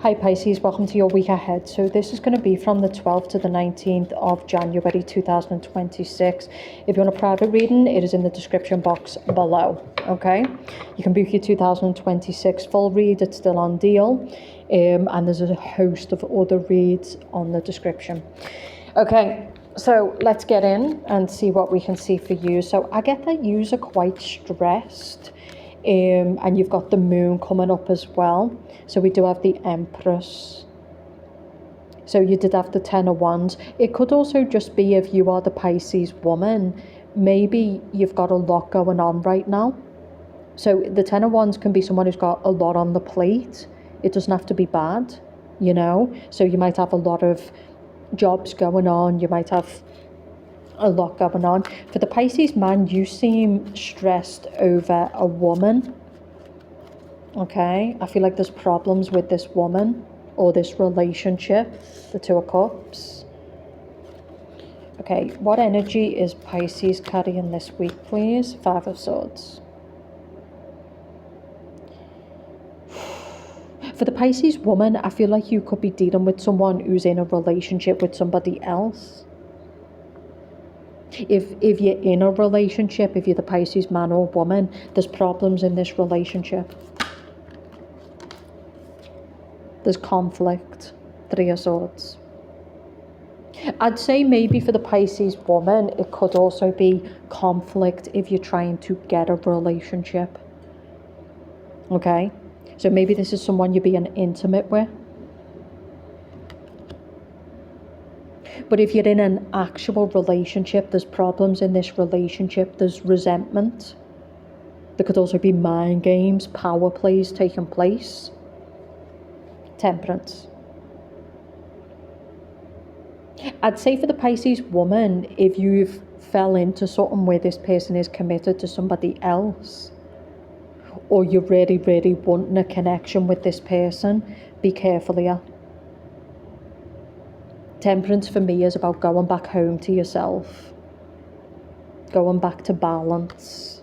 Hi Pisces, welcome to your week ahead. So this is going to be from the 12th to the 19th of January 2026. If you want a private reading, it is in the description box below, okay? You can book your 2026 full read, it's still on deal. And there's a host of other reads on the description. Okay, so let's get in and see what we can see for you. So I get that you are quite stressed. And you've got the moon coming up as well. So we do have the Empress. So you did have the Ten of Wands. It could also just be, if you are the Pisces woman, maybe you've got a lot going on right now. So the Ten of Wands can be someone who's got a lot on the plate. It doesn't have to be bad, you know. So you might have a lot of jobs going on. You might have a lot going on. For the Pisces man, you seem stressed over a woman. Okay, I feel like there's problems with this woman or this relationship, the Two of Cups. Okay, what energy is Pisces carrying this week, please? Five of Swords. For the Pisces woman, I feel like you could be dealing with someone who's in a relationship with somebody else. If you're in a relationship, if you're the Pisces man or woman, there's problems in this relationship. There's conflict. Three of Swords. I'd say maybe for the Pisces woman, it could also be conflict if you're trying to get a relationship. Okay? So maybe this is someone you're being intimate with. But if you're in an actual relationship, there's problems in this relationship. There's resentment. There could also be mind games, power plays taking place. Temperance. I'd say for the Pisces woman, if you've fell into something where this person is committed to somebody else, or you're really, really wanting a connection with this person, be careful here. Temperance for me is about going back home to yourself. Going back to balance.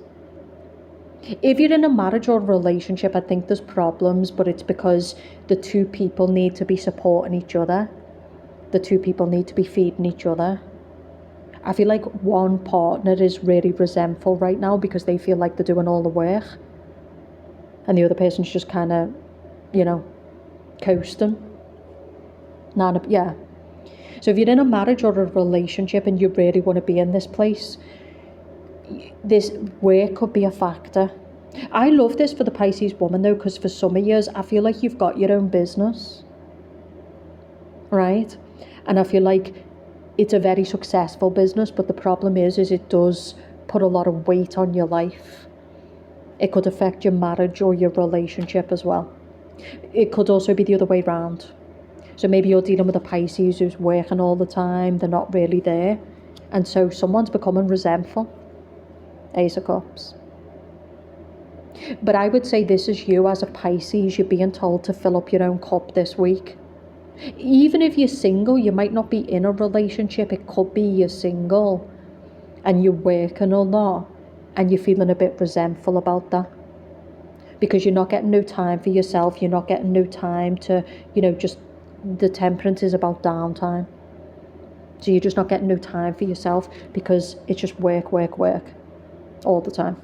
If you're in a marriage or a relationship, I think there's problems, but it's because the two people need to be supporting each other. The two people need to be feeding each other. I feel like one partner is really resentful right now because they feel like they're doing all the work. And the other person's just kind of, you know, coasting. Yeah. So if you're in a marriage or a relationship and you really want to be in this place, this work could be a factor. I love this for the Pisces woman though, because for some of you, I feel like you've got your own business, right? And I feel like it's a very successful business, but the problem is it does put a lot of weight on your life. It could affect your marriage or your relationship as well. It could also be the other way around. So maybe you're dealing with a Pisces who's working all the time, they're not really there, and so someone's becoming resentful. Ace of Cups. But I would say this is you as a Pisces, you're being told to fill up your own cup this week. Even if you're single, you might not be in a relationship, it could be you're single and you're working a lot and you're feeling a bit resentful about that. Because you're not getting no time for yourself, you're not getting no time to, you know, just the Temperance is about downtime. So you're just not getting no time for yourself because it's just work all the time.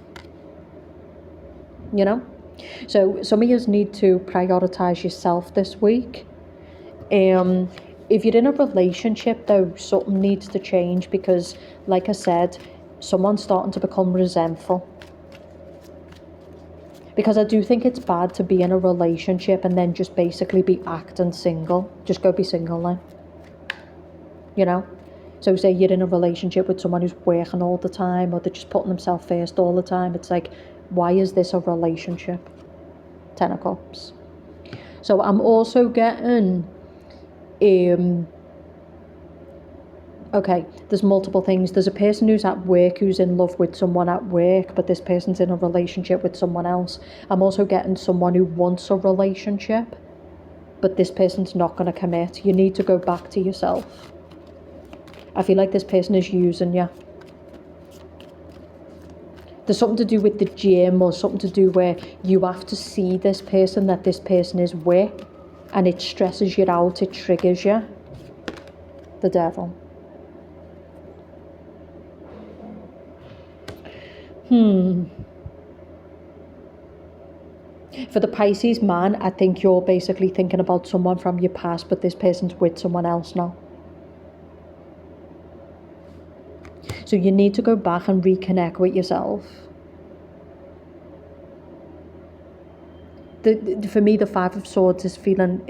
You know? So some of you need to prioritize yourself this week. If you're in a relationship though, something needs to change because, like I said, someone's starting to become resentful. Because I do think it's bad to be in a relationship and then just basically be acting single. Just go be single then. You know? So say you're in a relationship with someone who's working all the time or they're just putting themselves first all the time. It's like, why is this a relationship? Ten of Cups. So I'm also getting... okay, there's multiple things. There's a person who's at work who's in love with someone at work, but this person's in a relationship with someone else. I'm also getting someone who wants a relationship, but this person's not going to commit. You need to go back to yourself. I feel like this person is using you. There's something to do with the gym or something to do where you have to see this person that this person is with and it stresses you out, it triggers you. The Devil. For the Pisces man, I think you're basically thinking about someone from your past, but this person's with someone else now. So you need to go back and reconnect with yourself. For me, the Five of Swords is feeling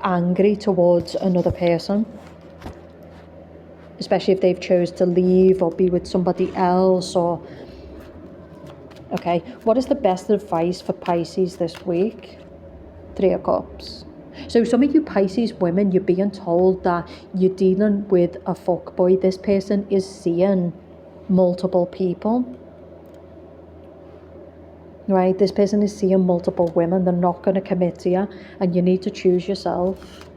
angry towards another person, especially if they've chose to leave or be with somebody else. Or okay, what is the best advice for Pisces this week? Three of Cups. So some of you Pisces women, you're being told that you're dealing with a fuckboy. This person is seeing multiple people. Right, this person is seeing multiple women. They're not going to commit to you, and you need to choose yourself.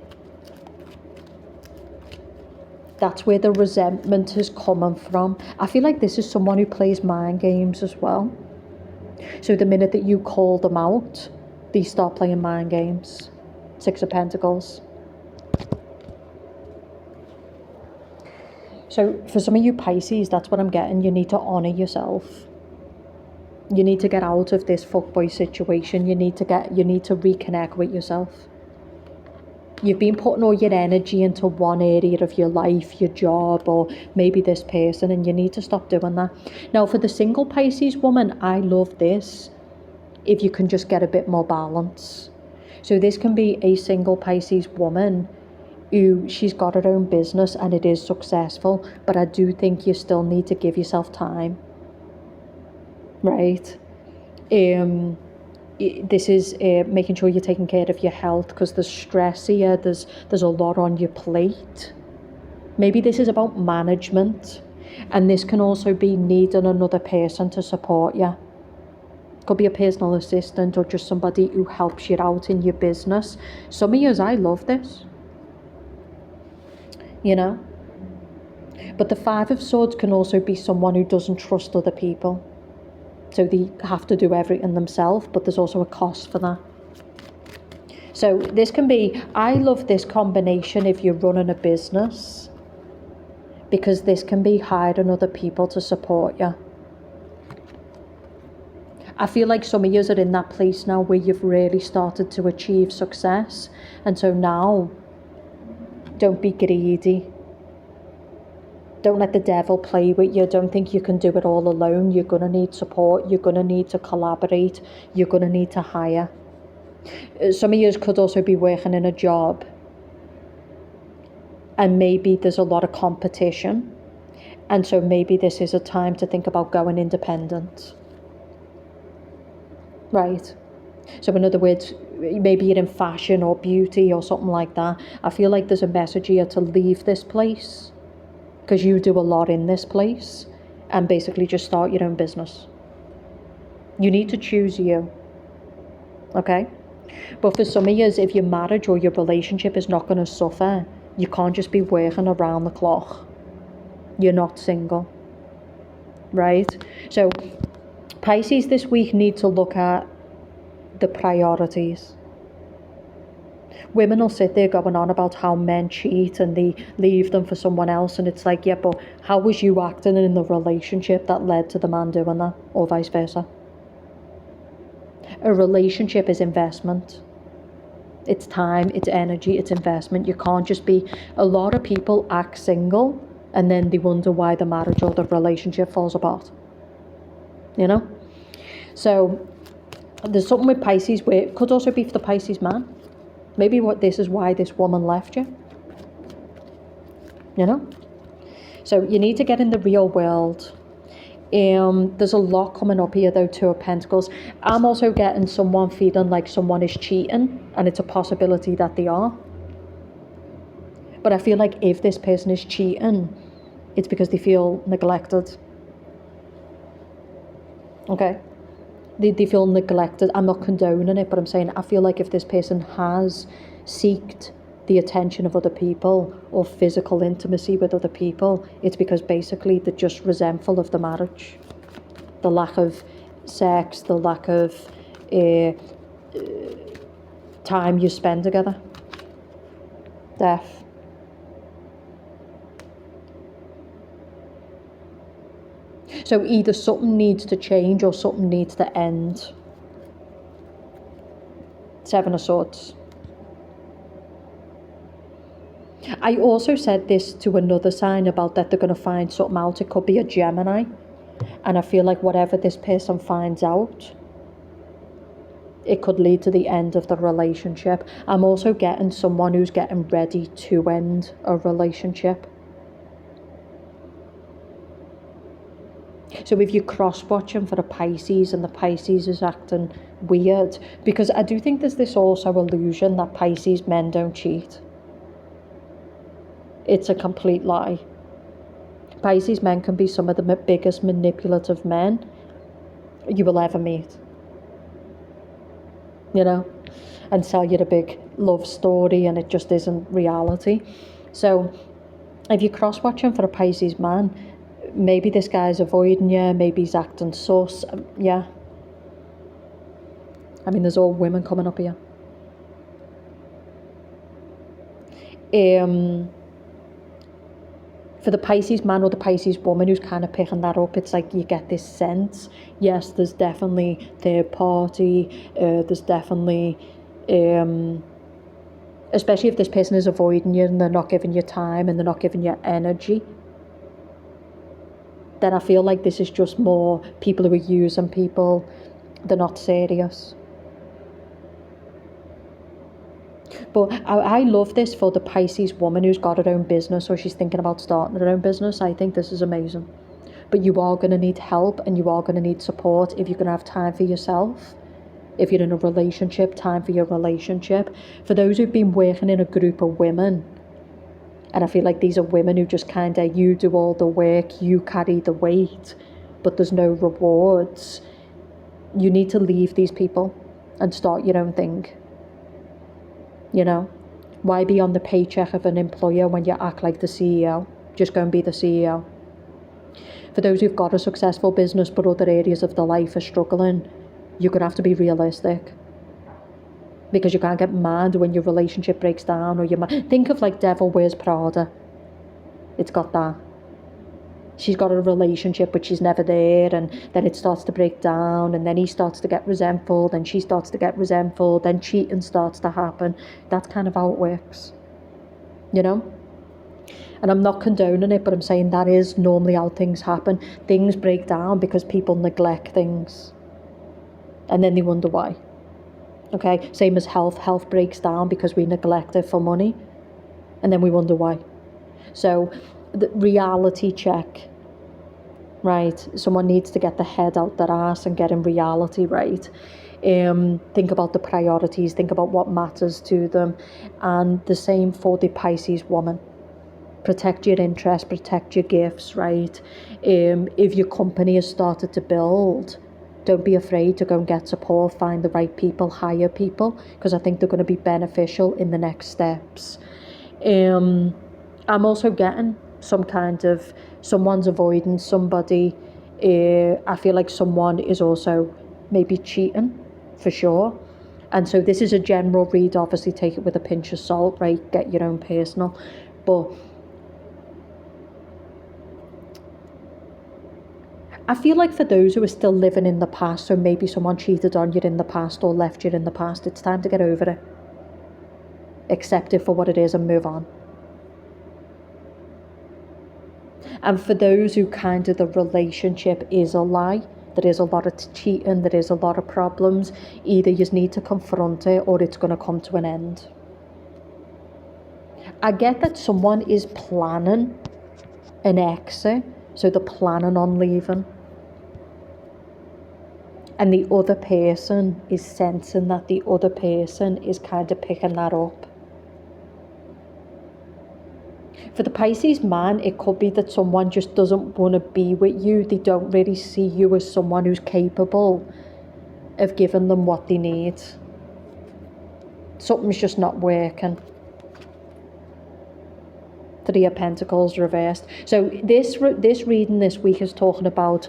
That's where the resentment is coming from. I feel like this is someone who plays mind games as well. So the minute that you call them out, they start playing mind games. Six of Pentacles. So for some of you Pisces, that's what I'm getting. You need to honour yourself. You need to get out of this fuckboy situation. You need to reconnect with yourself. You've been putting all your energy into one area of your life, your job, or maybe this person, and you need to stop doing that. Now, for the single Pisces woman, I love this. If you can just get a bit more balance. So this can be a single Pisces woman who, she's got her own business and it is successful, but I do think you still need to give yourself time. Right? This is making sure you're taking care of your health, because there's stress here, there's a lot on your plate. Maybe this is about management, and this can also be needing another person to support you. Could be a personal assistant or just somebody who helps you out in your business. Some of you, I love this, you know. But the Five of Swords can also be someone who doesn't trust other people. So they have to do everything themselves, but there's also a cost for that. So this can be, I love this combination if you're running a business, because this can be hiring other people to support you. I feel like some of you are in that place now where you've really started to achieve success. And so now, don't be greedy. Don't let the devil play with you. Don't think you can do it all alone. You're going to need support. You're going to need to collaborate. You're going to need to hire. Some of you could also be working in a job, and maybe there's a lot of competition. And so maybe this is a time to think about going independent. Right? So in other words, maybe you're in fashion or beauty or something like that. I feel like there's a message here to leave this place, because you do a lot in this place, and basically just start your own business. You need to choose you. Okay? But for some of you, if your marriage or your relationship is not going to suffer, you can't just be working around the clock. You're not single. Right? So Pisces this week need to look at the priorities. Women will sit there going on about how men cheat and they leave them for someone else, and it's like, yeah, but how was you acting in the relationship that led to the man doing that, or vice versa? A relationship is investment. It's time, it's energy, it's investment. You can't just be, a lot of people act single and then they wonder why the marriage or the relationship falls apart. You know? So there's something with Pisces where it could also be for the Pisces man. Maybe this is why this woman left you. You know? So you need to get in the real world. There's a lot coming up here though, Two of Pentacles. I'm also getting someone feeling like someone is cheating, and it's a possibility that they are. But I feel like if this person is cheating, it's because they feel neglected. Okay? They feel neglected. I'm not condoning it, but I'm saying I feel like if this person has sought the attention of other people or physical intimacy with other people, it's because basically they're just resentful of the marriage. The lack of sex, the lack of time you spend together. Death. So either something needs to change or something needs to end. Seven of Swords. I also said this to another sign about that they're going to find something out. It could be a Gemini. And I feel like whatever this person finds out, it could lead to the end of the relationship. I'm also getting someone who's getting ready to end a relationship. So if you're cross-watching for a Pisces and the Pisces is acting weird, because I do think there's this also illusion that Pisces men don't cheat. It's a complete lie. Pisces men can be some of the biggest manipulative men you will ever meet. You know, and tell you the big love story, and it just isn't reality. So if you're cross-watching for a Pisces man, maybe this guy's avoiding you, maybe he's acting sus. Yeah. I mean, there's all women coming up here. For the Pisces man or the Pisces woman who's kind of picking that up, it's like you get this sense, yes, there's definitely third party, there's definitely, especially if this person is avoiding you and they're not giving you time and they're not giving you energy, then I feel like this is just more people who are using people, they're not serious. But I love this for the Pisces woman who's got her own business or she's thinking about starting her own business. I think this is amazing. But you are going to need help and you are going to need support if you're going to have time for yourself. If you're in a relationship, time for your relationship. For those who've been working in a group of women, and I feel like these are women who just kind of, you do all the work, you carry the weight, but there's no rewards. You need to leave these people and start your own thing. You know, why be on the paycheck of an employer when you act like the CEO? Just go and be the CEO. For those who've got a successful business but other areas of their life are struggling, you're going to have to be realistic. Because you can't get mad when your relationship breaks down or you're mad. Think of like Devil Wears Prada. It's got that. She's got a relationship but she's never there, and then it starts to break down, and then he starts to get resentful, then she starts to get resentful, then cheating starts to happen. That's kind of how it works, you know? And I'm not condoning it, but I'm saying that is normally how things happen. Things break down because people neglect things, and then they wonder why. Okay, same as health. Health breaks down because we neglect it for money, and then we wonder why. So the reality check, right? Someone needs to get the head out their ass and get in reality right. Think about the priorities, think about what matters to them. And the same for the Pisces woman. Protect your interests, protect your gifts, right? If your company has started to build, don't be afraid to go and get support, find the right people, hire people, because I think they're going to be beneficial in the next steps. I'm also getting some kind of, someone's avoiding somebody. I feel like someone is also maybe cheating, for sure. And so this is a general read, obviously take it with a pinch of salt, right? Get your own personal. But I feel like for those who are still living in the past, so maybe someone cheated on you in the past or left you in the past, it's time to get over it. Accept it for what it is and move on. And for those who kind of the relationship is a lie, there is a lot of cheating, there is a lot of problems, either you need to confront it or it's going to come to an end. I get that someone is planning an exit, so they're planning on leaving. And the other person is sensing that the other person is kind of picking that up. For the Pisces man, it could be that someone just doesn't want to be with you. They don't really see you as someone who's capable of giving them what they need. Something's just not working. Three of Pentacles reversed. So this reading this week is talking about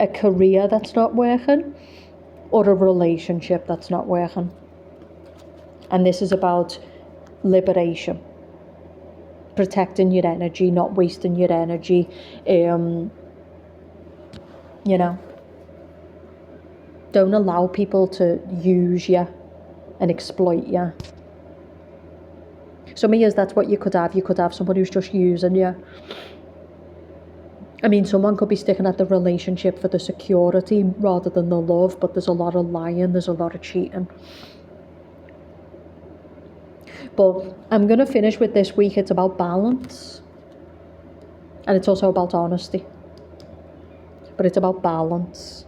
a career that's not working. or a relationship that's not working. And this is about liberation, protecting your energy, not wasting your energy. You know, don't allow people to use you and exploit you. Some of you, that's what you could have. You could have someone who's just using you. I mean, someone could be sticking at the relationship for the security rather than the love, but there's a lot of lying, there's a lot of cheating. But I'm going to finish with this week. It's about balance. And it's also about honesty. But it's about balance.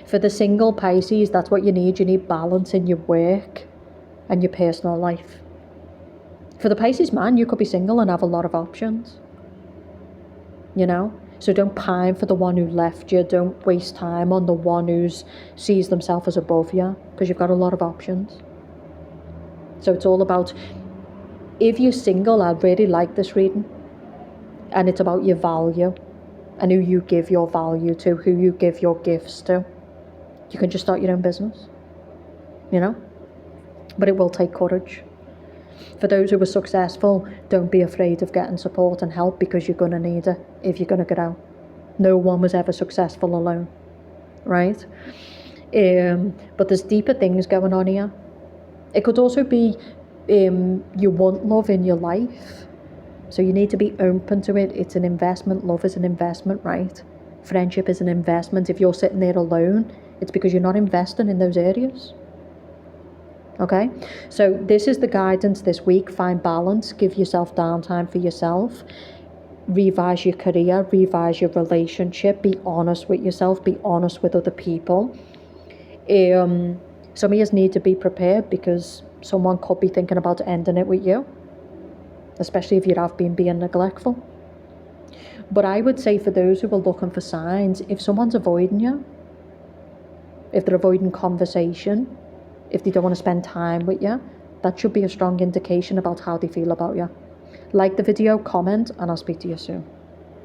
For the single Pisces, that's what you need. You need balance in your work and your personal life. For the Pisces man, you could be single and have a lot of options. You know? So don't pine for the one who left you. Don't waste time on the one who sees themselves as above you, because you've got a lot of options. So it's all about, if you're single, I really like this reading. And it's about your value and who you give your value to, who you give your gifts to. You can just start your own business, you know? But it will take courage. For those who are successful, don't be afraid of getting support and help, because you're going to need it if you're going to get out. No one was ever successful alone, right? But there's deeper things going on here. It could also be you want love in your life, so you need to be open to it. It's an investment. Love is an investment, right? Friendship is an investment. If you're sitting there alone, it's because you're not investing in those areas. Okay, so this is the guidance this week. Find balance, give yourself downtime for yourself, revise your career, revise your relationship, be honest with yourself, be honest with other people. Some of you need to be prepared, because someone could be thinking about ending it with you, especially if you have been being neglectful. But I would say, for those who are looking for signs, if someone's avoiding you, if they're avoiding conversation, if they don't want to spend time with you, that should be a strong indication about how they feel about you. Like the video, comment, and I'll speak to you soon.